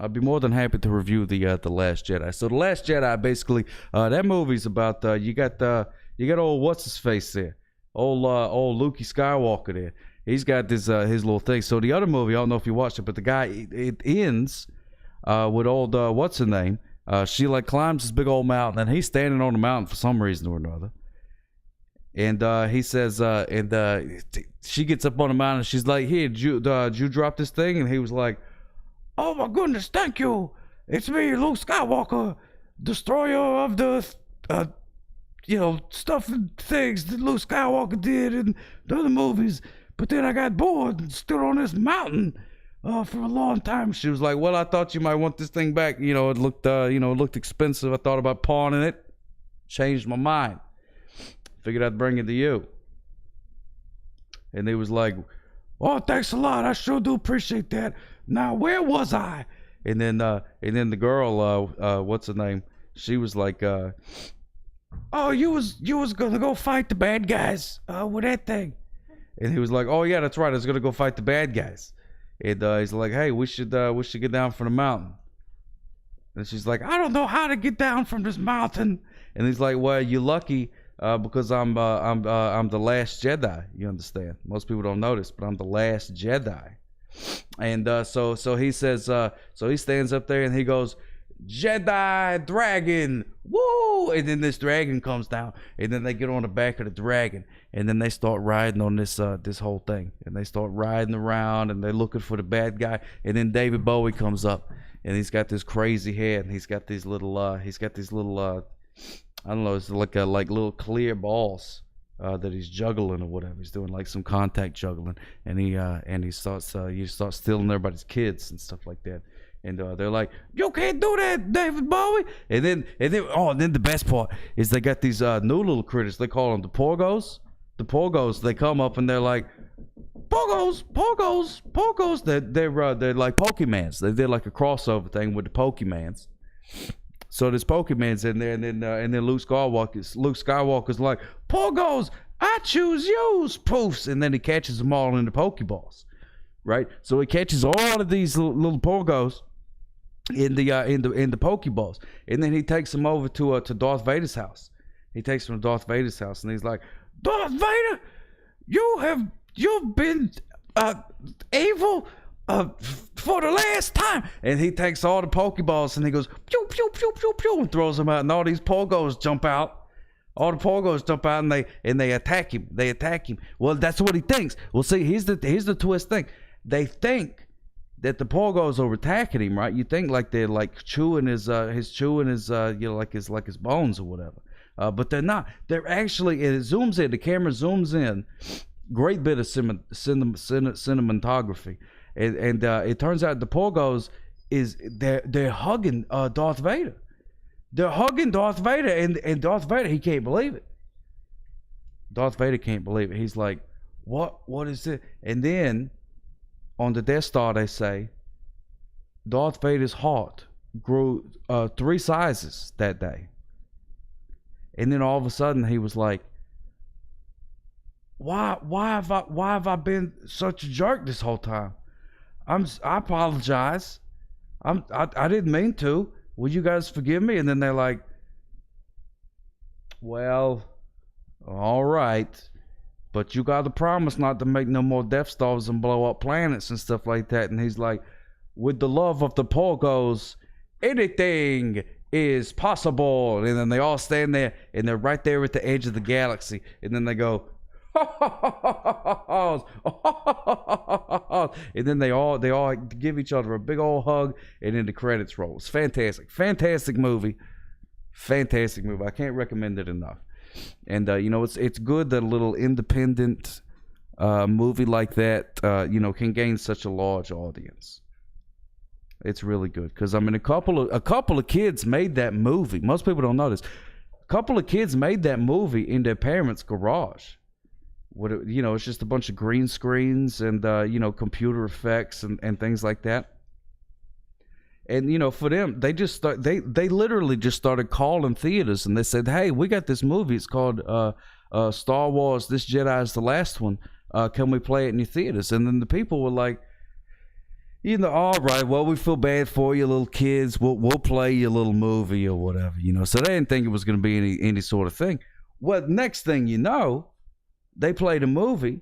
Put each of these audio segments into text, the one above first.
I'd be more than happy to review the Last Jedi. So the Last Jedi, basically, that movie's about you got old what's his face there, old Luke Skywalker there. He's got this his little thing. So the other movie, I don't know if you watched it, but the guy it ends with old what's her name. She like climbs this big old mountain, and he's standing on the mountain for some reason or another. And he says, she gets up on the mountain, and she's like, "Here, did you drop this thing?" And he was like, "Oh my goodness, thank you. It's me, Luke Skywalker, destroyer of the, stuff and things that Luke Skywalker did in the other movies. But then I got bored and stood on this mountain for a long time." She was like, "Well, I thought you might want this thing back. It looked expensive. I thought about pawning it. Changed my mind. Figured I'd bring it to you." And he was like, "Oh, thanks a lot. I sure do appreciate that. Now, where was I?" And then the girl, what's her name? She was like, "Oh, you was gonna go fight the bad guys with that thing." And he was like, "Oh yeah, that's right. I was gonna go fight the bad guys." And he's like, "Hey, we should get down from the mountain." And she's like, "I don't know how to get down from this mountain." And he's like, "Well, you're lucky because I'm the last Jedi. You understand? Most people don't notice, but I'm the last Jedi." And so he says, so he stands up there and he goes, "Jedi dragon, woo!" And then this dragon comes down, and then they get on the back of the dragon, and then they start riding on this whole thing, and they start riding around, and they're looking for the bad guy. And then David Bowie comes up, and he's got this crazy head, and he's got these little I don't know, it's like little clear balls that he's juggling or whatever. He's doing like some contact juggling, and he starts stealing everybody's kids and stuff like that. And they're like, "You can't do that, David Bowie." And then the best part is they got these new little critters. They call them the Porgos. The Porgos. They come up and they're like, "Porgos, Porgos, Porgos." They're like Pokemans. They're like a crossover thing with the Pokemans. So there's Pokemans in there, and then Luke Skywalker's like, "Porgos, I choose you," poofs, and then he catches them all in the Pokeballs, right? So he catches all of these little Porgos in the Pokeballs, and then he takes them over to Darth Vader's house. He takes them to Darth Vader's house, and he's like, "Darth Vader, you've been evil for the last time." And he takes all the Pokeballs and he goes pew pew pew pew pew and throws them out, and all these Porgos jump out. All the Porgos jump out and they attack him. They attack him. Well, that's what he thinks. Well, see, here's the twist thing. They think that the Porgos are attacking him, right? You think like they're like chewing his like his bones or whatever. But they're not. They're actually, it zooms in. The camera zooms in. Great bit of cinematography. And it turns out the Porgos they're hugging Darth Vader. They're hugging Darth Vader, and Darth Vader, he can't believe it. Darth Vader can't believe it. He's like, "What is it?" And then on the Death Star, they say Darth Vader's heart grew 3 sizes that day. And then all of a sudden, he was like, Why have I been such a jerk this whole time? I apologize. I didn't mean to. Will you guys forgive me?" And then they're like, "Well, all right, but you got to promise not to make no more Death Stars and blow up planets and stuff like that." And he's like, "With the love of the Porgos, anything is possible." And then they all stand there, and they're right there at the edge of the galaxy. And then they go, and then they all give each other a big old hug, and then the credits roll. It's fantastic movie. I can't recommend it enough. And it's good that a little independent movie like that can gain such a large audience. It's really good, because I mean a couple of kids made that movie. Most people don't know this. A couple of kids made that movie in their parents' garage. It's just a bunch of green screens and computer effects and things like that. And for them, they literally just started calling theaters, and they said, "Hey, we got this movie. It's called Star Wars. This Jedi is the last one. Can we play it in your theaters?" And then the people were like, All right, well, we feel bad for you little kids. We'll play your little movie or whatever, So they didn't think it was going to be any sort of thing. Well, next thing you know, they played a movie,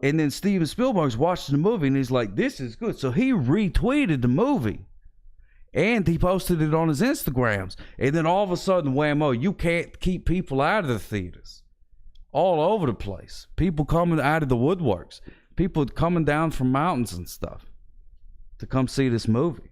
and then Steven Spielberg's watching the movie, and he's like, this is good. So he retweeted the movie, and he posted it on his Instagrams. And then all of a sudden, whammo, you can't keep people out of the theaters. All over the place. People coming out of the woodworks. People coming down from mountains and stuff to come see this movie.